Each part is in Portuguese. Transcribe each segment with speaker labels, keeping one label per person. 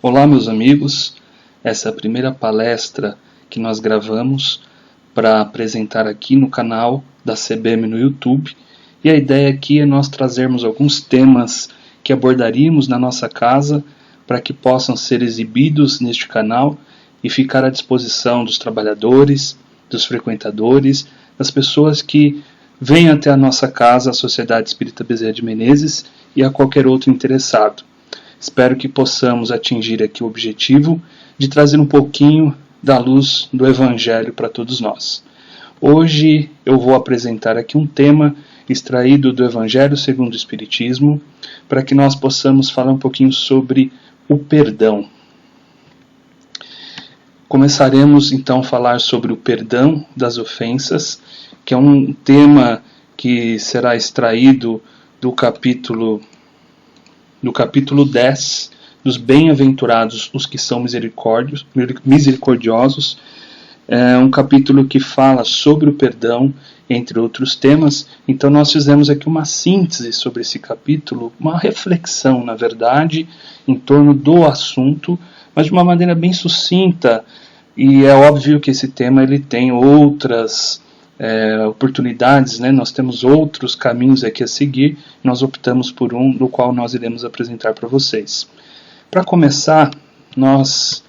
Speaker 1: Olá, meus amigos. Essa é a primeira palestra que nós gravamos para apresentar aqui no canal da CBM no YouTube. E a ideia aqui é nós trazermos alguns temas que abordaríamos na nossa casa para que possam ser exibidos neste canal e ficar à disposição dos trabalhadores, dos frequentadores, das pessoas que vêm até a nossa casa, a Sociedade Espírita Bezerra de Menezes, e a qualquer outro interessado. Espero que possamos atingir aqui o objetivo de trazer um pouquinho da luz do Evangelho para todos nós. Hoje eu vou apresentar aqui um tema extraído do Evangelho segundo o Espiritismo, para que nós possamos falar um pouquinho sobre o perdão. Começaremos então a falar sobre o perdão das ofensas, que é um tema que será extraído do capítulo 10, dos bem-aventurados os que são misericordiosos. É um capítulo que fala sobre o perdão, entre outros temas. Então nós fizemos aqui uma síntese sobre esse capítulo, uma reflexão, na verdade, em torno do assunto, mas de uma maneira bem sucinta. E é óbvio que esse tema ele tem outras oportunidades, né? Nós temos outros caminhos aqui a seguir, nós optamos por um, no qual nós iremos apresentar para vocês. Para começar, nós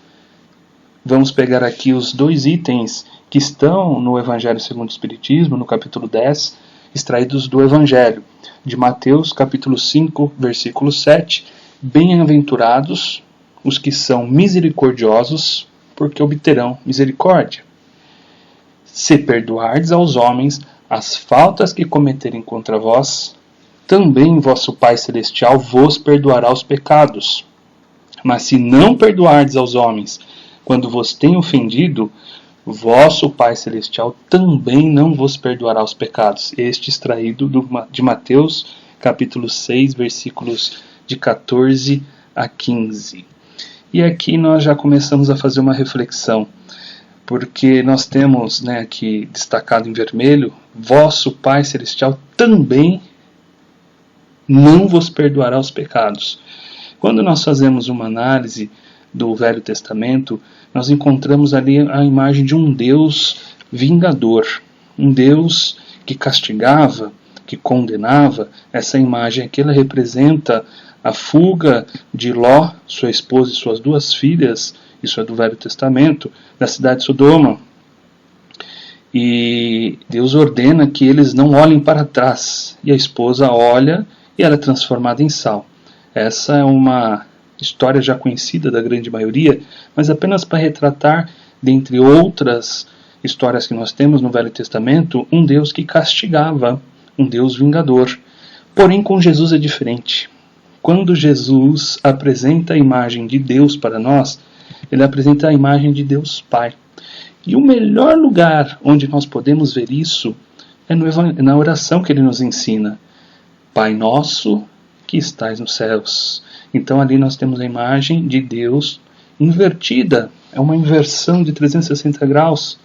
Speaker 1: vamos pegar aqui os dois itens que estão no Evangelho segundo o Espiritismo, no capítulo 10, extraídos do Evangelho, de Mateus, capítulo 5, versículo 7, bem-aventurados os que são misericordiosos, porque obterão misericórdia. Se perdoardes aos homens as faltas que cometerem contra vós, também vosso Pai Celestial vos perdoará os pecados. Mas se não perdoardes aos homens quando vos têm ofendido, vosso Pai Celestial também não vos perdoará os pecados. Este extraído de Mateus, capítulo 6, versículos de 14 a 15. E aqui nós já começamos a fazer uma reflexão, porque nós temos, aqui destacado em vermelho, vosso Pai Celestial também não vos perdoará os pecados. Quando nós fazemos uma análise do Velho Testamento, nós encontramos ali a imagem de um Deus vingador, um Deus que castigava, que condenava. Essa imagem aqui ela representa a fuga de Ló, sua esposa e suas duas filhas, isso é do Velho Testamento, da cidade de Sodoma. E Deus ordena que eles não olhem para trás. E a esposa olha e ela é transformada em sal. Essa é uma história já conhecida da grande maioria, mas apenas para retratar, dentre outras histórias que nós temos no Velho Testamento, um Deus que castigava, um Deus vingador. Porém, com Jesus é diferente. Quando Jesus apresenta a imagem de Deus para nós, ele apresenta a imagem de Deus Pai. E o melhor lugar onde nós podemos ver isso é na oração que ele nos ensina. Pai nosso que estais nos céus. Então ali nós temos a imagem de Deus invertida. É uma inversão de 360 graus,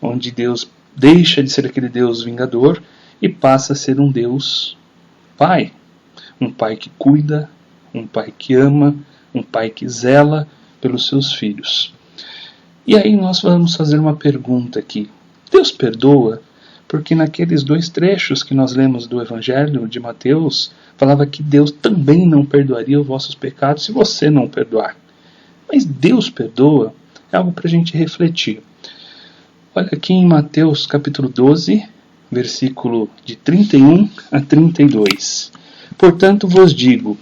Speaker 1: onde Deus deixa de ser aquele Deus vingador e passa a ser um Deus Pai. Um Pai que cuida, um Pai que ama, um Pai que zela pelos seus filhos. E aí nós vamos fazer uma pergunta aqui. Deus perdoa? Porque naqueles dois trechos que nós lemos do Evangelho de Mateus, falava que Deus também não perdoaria os vossos pecados se você não perdoar. Mas Deus perdoa? É algo para a gente refletir. Olha aqui em Mateus capítulo 12, versículo de 31 a 32. Portanto vos digo,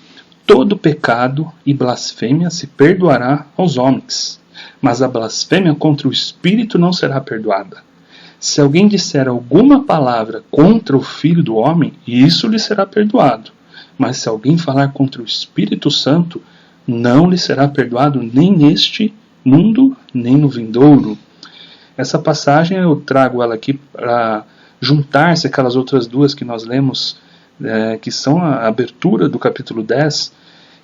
Speaker 1: todo pecado e blasfêmia se perdoará aos homens, mas a blasfêmia contra o Espírito não será perdoada. Se alguém disser alguma palavra contra o Filho do Homem, isso lhe será perdoado. Mas se alguém falar contra o Espírito Santo, não lhe será perdoado nem neste mundo, nem no vindouro. Essa passagem eu trago ela aqui para juntar-se aquelas outras duas que nós lemos, que são a abertura do capítulo 10,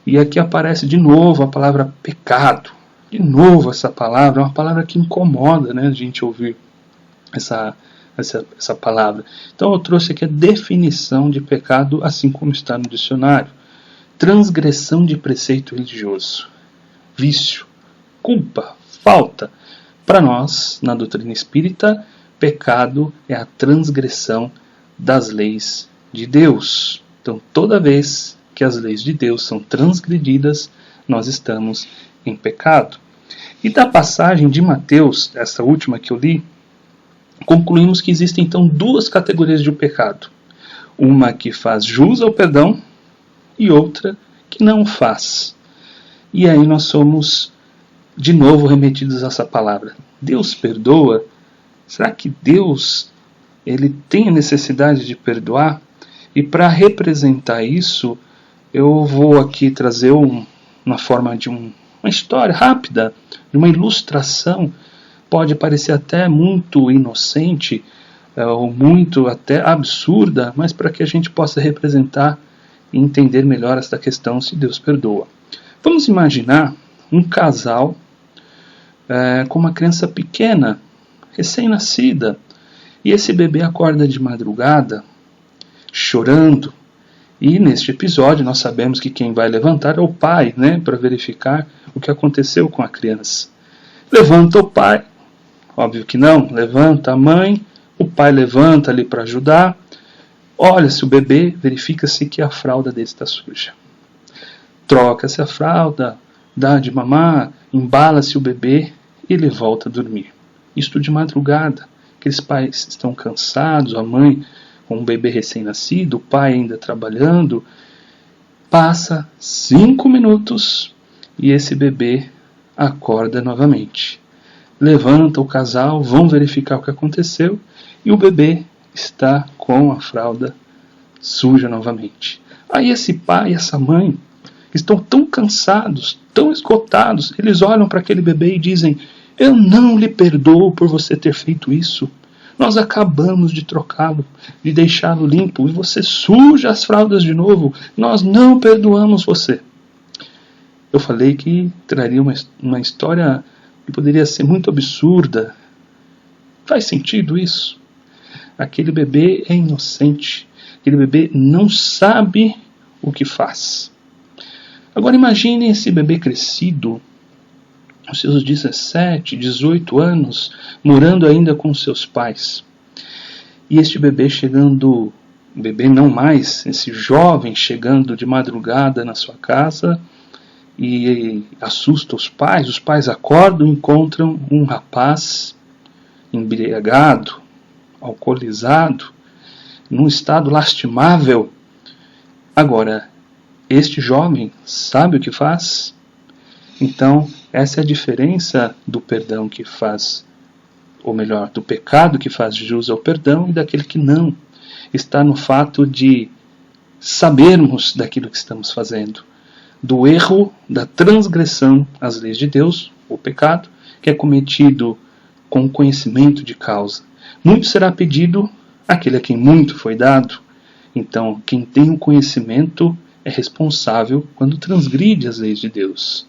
Speaker 1: e aqui aparece de novo a palavra pecado. De novo essa palavra, é uma palavra que incomoda, a gente ouvir essa palavra. Então eu trouxe aqui a definição de pecado, assim como está no dicionário. Transgressão de preceito religioso. vício, culpa, falta. Para nós, na doutrina espírita, pecado é a transgressão das leis de Deus. Então, toda vez que as leis de Deus são transgredidas, nós estamos em pecado. E da passagem de Mateus, essa última que eu li, concluímos que existem então duas categorias de pecado. Uma que faz jus ao perdão e outra que não faz. E aí nós somos de novo remetidos a essa palavra. Deus perdoa? Será que Deus ele tem a necessidade de perdoar? E para representar isso, eu vou aqui trazer na forma de uma história rápida, de uma ilustração. Pode parecer até muito inocente, ou muito até absurda, mas para que a gente possa representar e entender melhor esta questão se Deus perdoa. Vamos imaginar um casal com uma criança pequena, recém-nascida, e esse bebê acorda de madrugada, chorando, e neste episódio nós sabemos que quem vai levantar é o pai, para verificar o que aconteceu com a criança. Levanta o pai, óbvio que não, levanta a mãe, o pai levanta ali para ajudar, olha-se o bebê, verifica-se que a fralda dele está suja. Troca-se a fralda, dá de mamar, embala-se o bebê e ele volta a dormir. Isto de madrugada, aqueles pais estão cansados, a mãe com um bebê recém-nascido, o pai ainda trabalhando. Passa 5 minutos e esse bebê acorda novamente. Levanta o casal, vão verificar o que aconteceu e o bebê está com a fralda suja novamente. Aí esse pai e essa mãe estão tão cansados, tão esgotados, eles olham para aquele bebê e dizem: eu não lhe perdoo por você ter feito isso. Nós acabamos de trocá-lo, de deixá-lo limpo, e você suja as fraldas de novo. Nós não perdoamos você. Eu falei que traria uma história que poderia ser muito absurda. Faz sentido isso? Aquele bebê é inocente. Aquele bebê não sabe o que faz. Agora imagine esse bebê crescido, aos seus 17, 18 anos, morando ainda com seus pais. E este bebê chegando, bebê não mais, esse jovem chegando de madrugada na sua casa e assusta os pais acordam e encontram um rapaz embriagado, alcoolizado, num estado lastimável. Agora, este jovem sabe o que faz? Então, essa é a diferença do perdão que faz, ou melhor, do pecado que faz jus ao perdão e daquele que não. Está no fato de sabermos daquilo que estamos fazendo, do erro, da transgressão às leis de Deus, o pecado, que é cometido com conhecimento de causa. Muito será pedido àquele a quem muito foi dado. Então, quem tem o conhecimento é responsável quando transgride as leis de Deus.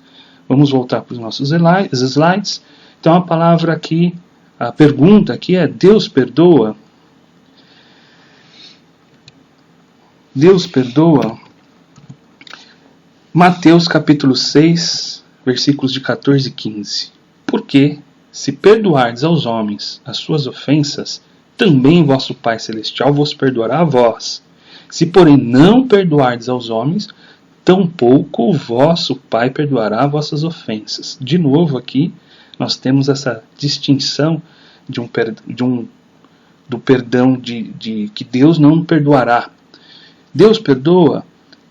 Speaker 1: Vamos voltar para os nossos slides. Então a palavra aqui, a pergunta aqui é: Deus perdoa? Deus perdoa? Mateus capítulo 6, versículos de 14 e 15. Porque, se perdoardes aos homens as suas ofensas, também vosso Pai Celestial vos perdoará a vós. Se porém não perdoardes aos homens, tampouco o vosso Pai perdoará vossas ofensas. De novo aqui, nós temos essa distinção do perdão de que Deus não perdoará. Deus perdoa?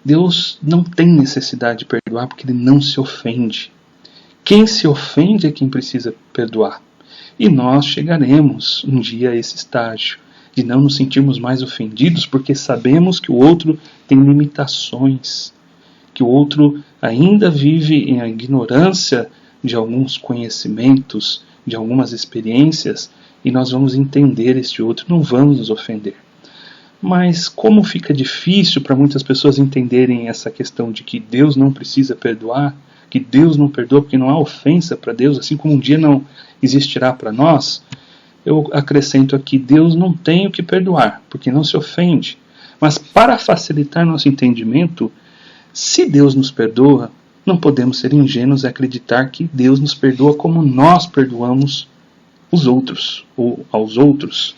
Speaker 1: Deus não tem necessidade de perdoar porque Ele não se ofende. Quem se ofende é quem precisa perdoar. E nós chegaremos um dia a esse estágio de não nos sentirmos mais ofendidos porque sabemos que o outro tem limitações, que o outro ainda vive em ignorância de alguns conhecimentos, de algumas experiências, e nós vamos entender este outro, não vamos nos ofender. Mas como fica difícil para muitas pessoas entenderem essa questão de que Deus não precisa perdoar, que Deus não perdoa porque não há ofensa para Deus, assim como um dia não existirá para nós, eu acrescento aqui: Deus não tem o que perdoar, porque não se ofende. Mas para facilitar nosso entendimento, se Deus nos perdoa, não podemos ser ingênuos e acreditar que Deus nos perdoa como nós perdoamos os outros, ou aos outros,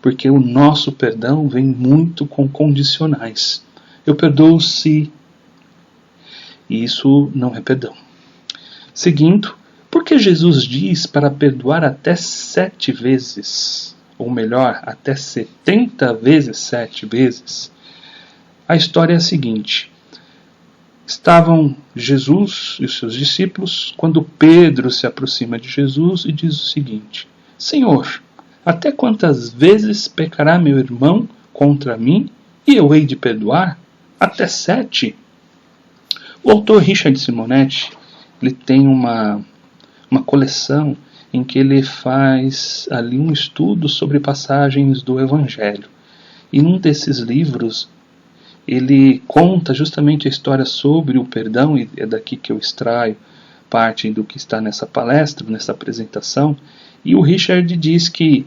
Speaker 1: porque o nosso perdão vem muito com condicionais. Eu perdoo se, e isso não é perdão. Seguindo, por que Jesus diz para perdoar até 7 vezes, ou melhor, até 70 vezes 7 vezes? A história é a seguinte: estavam Jesus e os seus discípulos quando Pedro se aproxima de Jesus e diz o seguinte: Senhor, até quantas vezes pecará meu irmão contra mim e eu hei de perdoar? Até 7? O autor Richard Simonetti, ele tem uma coleção em que ele faz ali um estudo sobre passagens do Evangelho. E num desses livros ele conta justamente a história sobre o perdão, e é daqui que eu extraio parte do que está nessa palestra, nessa apresentação. E o Richard diz que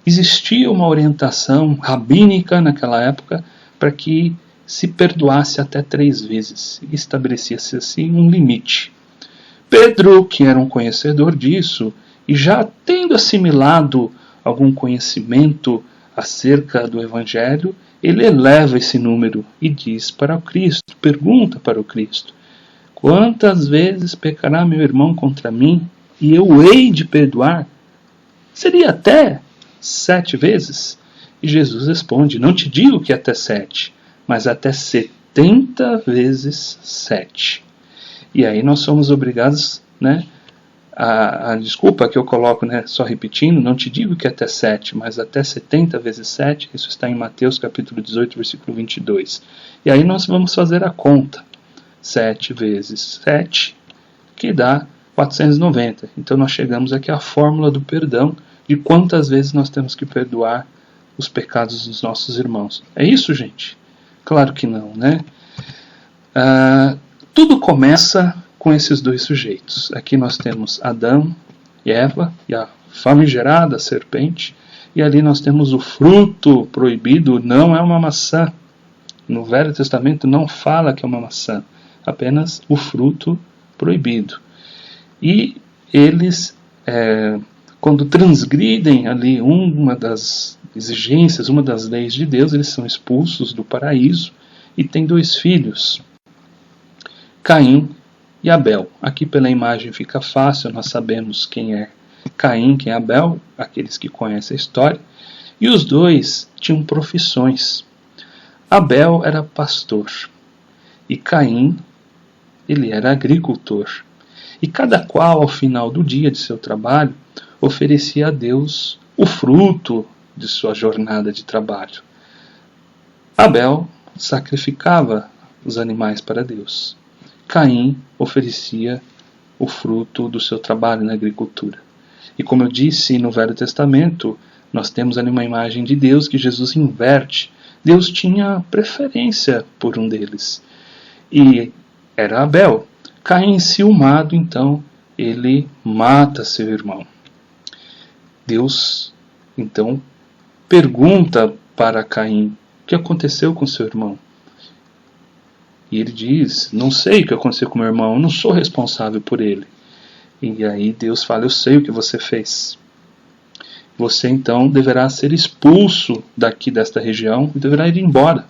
Speaker 1: existia uma orientação rabínica naquela época para que se perdoasse até 3 vezes, e estabelecia-se assim um limite. Pedro, que era um conhecedor disso, e já tendo assimilado algum conhecimento acerca do Evangelho, ele eleva esse número e diz para o Cristo, pergunta para o Cristo: quantas vezes pecará meu irmão contra mim e eu hei de perdoar? Seria até 7 vezes? E Jesus responde: não te digo que até 7, mas até 70 vezes 7. E aí nós somos obrigados, a desculpa que eu coloco, só repetindo, não te digo que até 7, mas até 70 vezes 7, isso está em Mateus capítulo 18, versículo 22. E aí nós vamos fazer a conta. 7 vezes 7, que dá 490. Então nós chegamos aqui à fórmula do perdão, de quantas vezes nós temos que perdoar os pecados dos nossos irmãos. É isso, gente? Claro que não, tudo começa com esses 2 sujeitos. Aqui nós temos Adão e Eva, e a famigerada serpente, e ali nós temos o fruto proibido, não é uma maçã. No Velho Testamento não fala que é uma maçã, apenas o fruto proibido. E eles, quando transgridem ali uma das exigências, uma das leis de Deus, eles são expulsos do paraíso e têm 2 filhos, Caim e Abel. Aqui pela imagem fica fácil, nós sabemos quem é Caim, quem é Abel, aqueles que conhecem a história. E os 2 tinham profissões. Abel era pastor e Caim, ele era agricultor. E cada qual, ao final do dia de seu trabalho, oferecia a Deus o fruto de sua jornada de trabalho. Abel sacrificava os animais para Deus. Caim oferecia o fruto do seu trabalho na agricultura. E como eu disse, no Velho Testamento, nós temos ali uma imagem de Deus que Jesus inverte. Deus tinha preferência por um deles, e era Abel. Caim, enciumado, então, ele mata seu irmão. Deus, então, pergunta para Caim: o que aconteceu com seu irmão? E ele diz: não sei o que aconteceu com meu irmão, eu não sou responsável por ele. E aí Deus fala: eu sei o que você fez. Você então deverá ser expulso daqui desta região e deverá ir embora.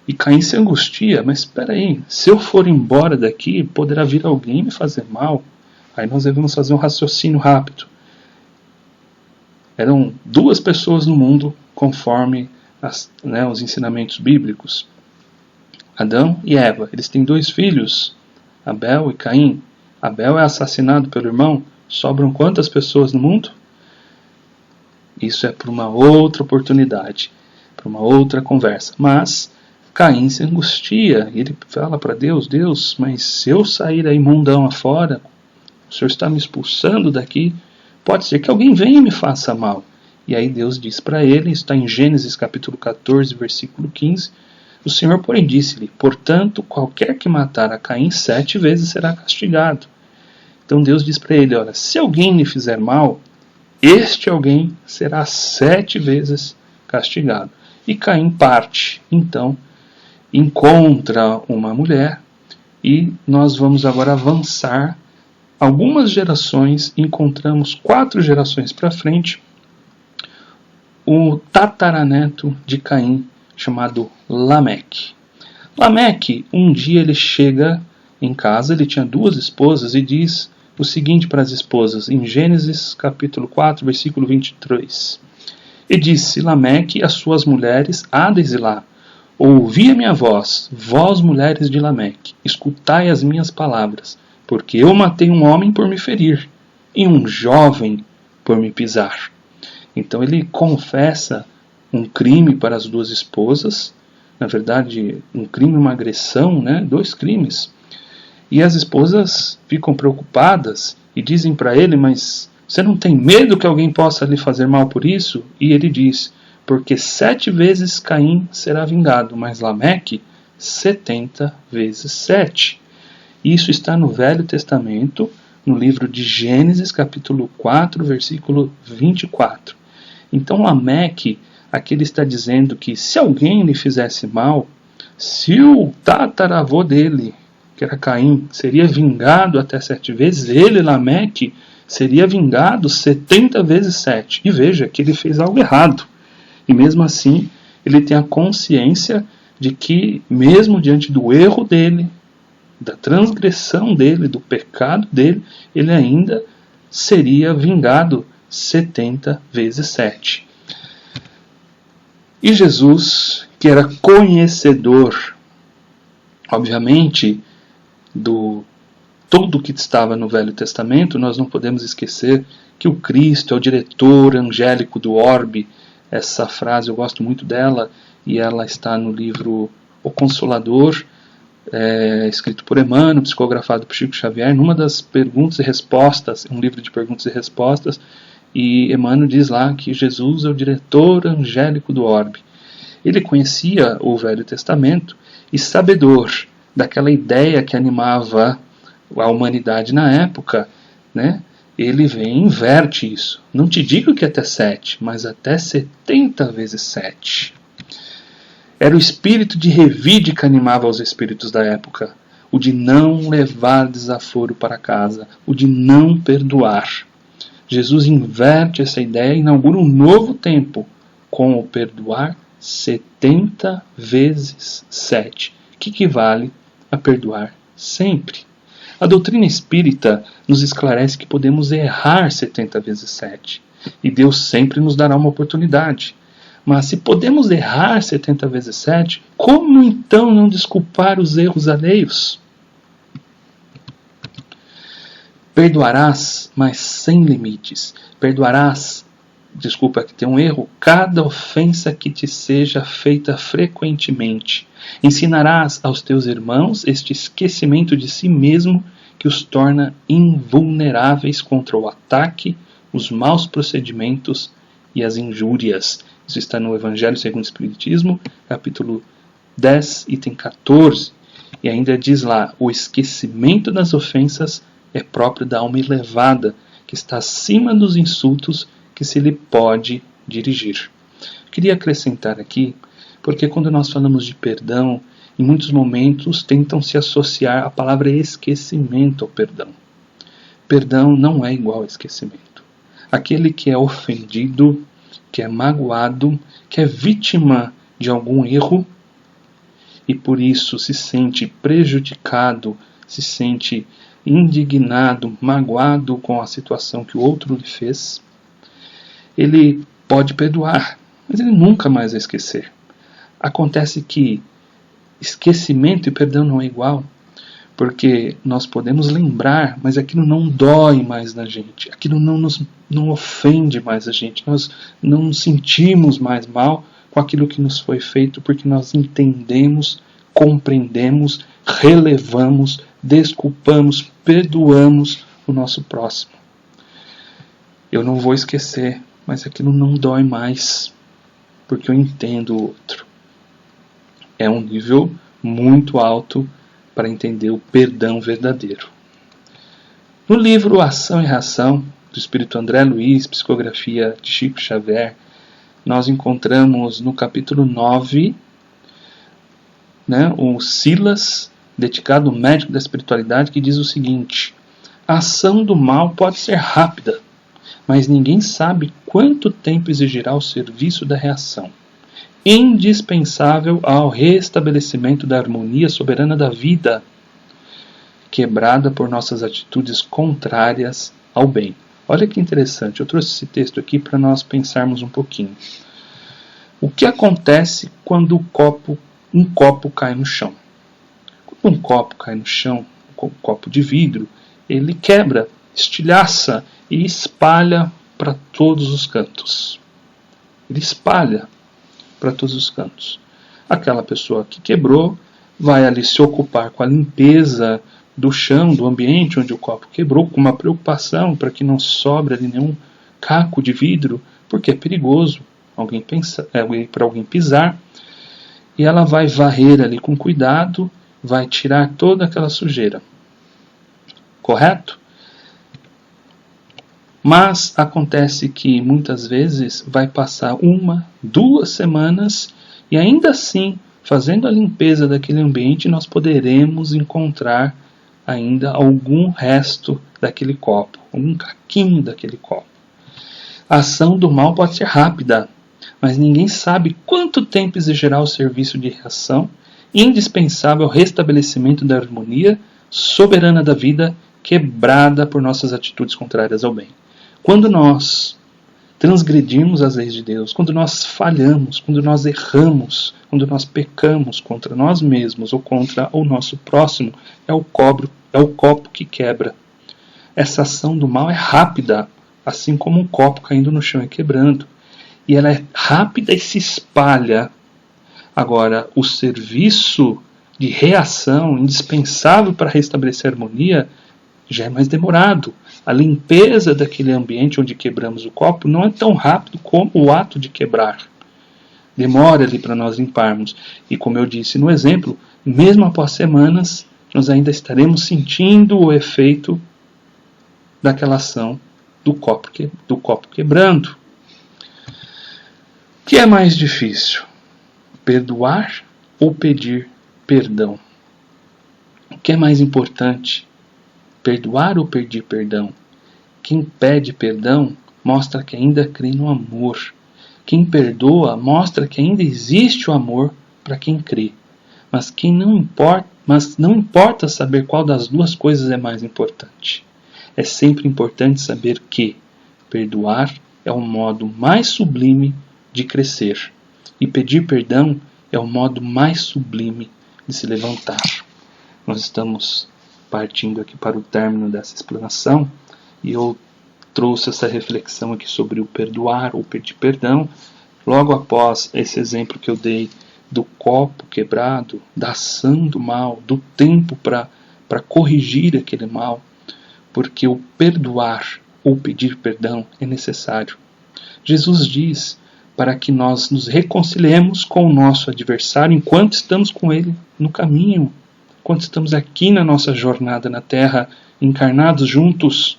Speaker 1: E Caim se angustia: mas espera aí, se eu for embora daqui, poderá vir alguém me fazer mal? Aí nós devemos fazer um raciocínio rápido. Eram 2 pessoas no mundo, conforme os ensinamentos bíblicos. Adão e Eva, eles têm 2 filhos, Abel e Caim. Abel é assassinado pelo irmão. Sobram quantas pessoas no mundo? Isso é para uma outra oportunidade, para uma outra conversa. Mas Caim se angustia, e ele fala para Deus: Deus, mas se eu sair aí mundão afora, o Senhor está me expulsando daqui, pode ser que alguém venha e me faça mal. E aí Deus diz para ele, está em Gênesis capítulo 14, versículo 15, o Senhor, porém, disse-lhe: portanto, qualquer que matar a Caim 7 vezes será castigado. Então Deus diz para ele: olha, se alguém lhe fizer mal, este alguém será 7 vezes castigado. E Caim parte, então, encontra uma mulher E nós vamos agora avançar algumas gerações, encontramos 4 gerações para frente, o tataraneto de Caim, chamado Lameque. Lameque, um dia ele chega em casa, ele tinha 2 esposas, e diz o seguinte para as esposas, em Gênesis capítulo 4, versículo 23. E disse Lameque às suas mulheres, Ada e Zilá, ouvi a minha voz, vós mulheres de Lameque, escutai as minhas palavras, porque eu matei um homem por me ferir, e um jovem por me pisar. Então ele confessa um crime para as 2 esposas, na verdade um crime e uma agressão, 2 crimes. E as esposas ficam preocupadas e dizem para ele, mas você não tem medo que alguém possa lhe fazer mal por isso? E ele diz, porque 7 vezes Caim será vingado, mas Lameque 70 vezes 7. Isso está no Velho Testamento, no livro de Gênesis, capítulo 4, versículo 24. Então Lameque, aqui ele está dizendo que se alguém lhe fizesse mal, se o tataravô dele, que era Caim, seria vingado até 7 vezes, ele, Lameque, seria vingado 70 vezes 7. E veja que ele fez algo errado. E mesmo assim, ele tem a consciência de que, mesmo diante do erro dele, da transgressão dele, do pecado dele, ele ainda seria vingado 70 vezes 7. E Jesus, que era conhecedor, obviamente, do tudo que estava no Velho Testamento, nós não podemos esquecer que o Cristo é o diretor angélico do orbe. Essa frase eu gosto muito dela, e ela está no livro O Consolador, escrito por Emmanuel, psicografado por Chico Xavier, numa das perguntas e respostas, um livro de perguntas e respostas, e Emmanuel diz lá que Jesus é o diretor angélico do orbe. Ele conhecia o Velho Testamento e, sabedor daquela ideia que animava a humanidade na época, ele vem e inverte isso. Não te digo que até 7, mas até 70 vezes 7. Era o espírito de revide que animava os espíritos da época, o de não levar desaforo para casa, o de não perdoar. Jesus inverte essa ideia e inaugura um novo tempo com o perdoar 70 vezes 7, que equivale a perdoar sempre. A doutrina espírita nos esclarece que podemos errar 70 vezes 7, e Deus sempre nos dará uma oportunidade. Mas se podemos errar 70 vezes 7, como então não desculpar os erros alheios? Perdoarás, mas sem limites. Perdoarás, aqui tem um erro, cada ofensa que te seja feita frequentemente. Ensinarás aos teus irmãos este esquecimento de si mesmo que os torna invulneráveis contra o ataque, os maus procedimentos e as injúrias. Isso está no Evangelho segundo o Espiritismo, capítulo 10, item 14. E ainda diz lá, o esquecimento das ofensas é próprio da alma elevada, que está acima dos insultos que se lhe pode dirigir. Queria acrescentar aqui, porque quando nós falamos de perdão, em muitos momentos tentam se associar a palavra esquecimento ao perdão. Perdão não é igual a esquecimento. Aquele que é ofendido, que é magoado, que é vítima de algum erro e por isso se sente prejudicado, se sente indignado, magoado com a situação que o outro lhe fez, ele pode perdoar, mas ele nunca mais vai esquecer. Acontece que esquecimento e perdão não é igual, porque nós podemos lembrar, mas aquilo não dói mais na gente, aquilo não ofende mais a gente, nós não nos sentimos mais mal com aquilo que nos foi feito, porque nós entendemos, compreendemos, relevamos, desculpamos, perdoamos o nosso próximo. Eu não vou esquecer, mas aquilo não dói mais, porque eu entendo o outro. É um nível muito alto para entender o perdão verdadeiro. No livro Ação e Reação, do Espírito André Luiz, psicografia de Chico Xavier, nós encontramos no capítulo 9, o Silas dedicado médico da espiritualidade, que diz o seguinte: a ação do mal pode ser rápida, mas ninguém sabe quanto tempo exigirá o serviço da reação, indispensável ao restabelecimento da harmonia soberana da vida, quebrada por nossas atitudes contrárias ao bem. Olha que interessante, eu trouxe esse texto aqui para nós pensarmos um pouquinho. O que acontece quando um copo cai no chão? Quando um copo cai no chão, um copo de vidro, ele quebra, estilhaça e espalha para todos os cantos. Ele espalha para todos os cantos. Aquela pessoa que quebrou vai ali se ocupar com a limpeza do chão, do ambiente onde o copo quebrou, com uma preocupação para que não sobre ali nenhum caco de vidro, porque é perigoso para alguém pisar, e ela vai varrer ali com cuidado, vai tirar toda aquela sujeira. Correto? Mas acontece que muitas vezes vai passar 1, 2 semanas e ainda assim, fazendo a limpeza daquele ambiente, nós poderemos encontrar ainda algum resto daquele copo, algum caquinho daquele copo. A ação do mal pode ser rápida, mas ninguém sabe quanto tempo exigirá o serviço de reação indispensável ao restabelecimento da harmonia soberana da vida, quebrada por nossas atitudes contrárias ao bem. Quando nós transgredimos as leis de Deus, quando nós falhamos, quando nós erramos, quando nós pecamos contra nós mesmos ou contra o nosso próximo, é o copo que quebra. Essa ação do mal é rápida, assim como um copo caindo no chão e quebrando. E ela é rápida e se espalha. Agora, o serviço de reação indispensável para restabelecer a harmonia já é mais demorado. A limpeza daquele ambiente onde quebramos o copo não é tão rápido como o ato de quebrar. Demora ali para nós limparmos. E como eu disse no exemplo, mesmo após semanas, nós ainda estaremos sentindo o efeito daquela ação do copo quebrando. O que é mais difícil? Perdoar ou pedir perdão? O que é mais importante? Perdoar ou pedir perdão? Quem pede perdão mostra que ainda crê no amor. Quem perdoa mostra que ainda existe o amor para quem crê. Mas não importa saber qual das duas coisas é mais importante. É sempre importante saber que perdoar é o modo mais sublime de crescer. E pedir perdão é o modo mais sublime de se levantar. Nós estamos partindo aqui para o término dessa explanação e eu trouxe essa reflexão aqui sobre o perdoar ou pedir perdão, logo após esse exemplo que eu dei do copo quebrado, da ação do mal, do tempo para corrigir aquele mal, porque o perdoar ou pedir perdão é necessário. Jesus diz para que nós nos reconciliemos com o nosso adversário enquanto estamos com ele no caminho, enquanto estamos aqui na nossa jornada na Terra, encarnados juntos.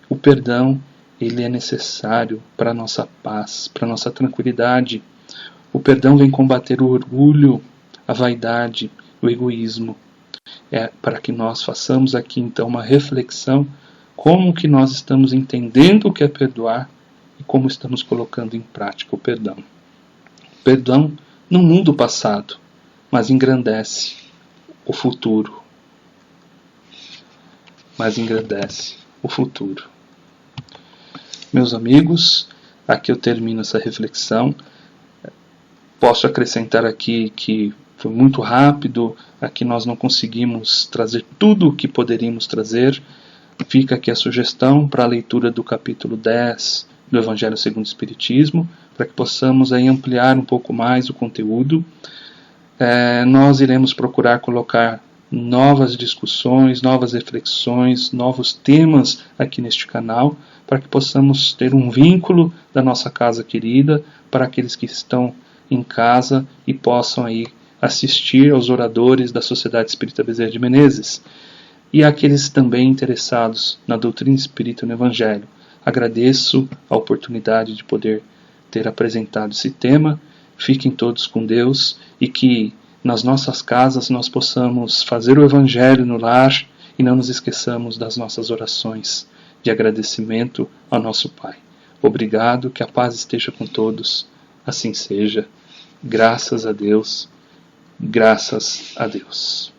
Speaker 1: O perdão, ele é necessário para a nossa paz, para a nossa tranquilidade. O perdão vem combater o orgulho, a vaidade, o egoísmo. É para que nós façamos aqui então uma reflexão como que nós estamos entendendo o que é perdoar e como estamos colocando em prática o perdão. O perdão não muda o passado, mas engrandece o futuro. Meus amigos, aqui eu termino essa reflexão. Posso acrescentar aqui que foi muito rápido, aqui nós não conseguimos trazer tudo o que poderíamos trazer. Fica aqui a sugestão para a leitura do capítulo 10 do Evangelho segundo o Espiritismo, para que possamos aí ampliar um pouco mais o conteúdo. Nós iremos procurar colocar novas discussões, novas reflexões, novos temas aqui neste canal, para que possamos ter um vínculo da nossa casa querida para aqueles que estão em casa e possam aí assistir aos oradores da Sociedade Espírita Bezerra de Menezes e aqueles também interessados na doutrina espírita e no Evangelho. Agradeço a oportunidade de poder ter apresentado esse tema. Fiquem todos com Deus e que nas nossas casas nós possamos fazer o Evangelho no lar e não nos esqueçamos das nossas orações de agradecimento ao nosso Pai. Obrigado, que a paz esteja com todos. Assim seja. Graças a Deus. Graças a Deus.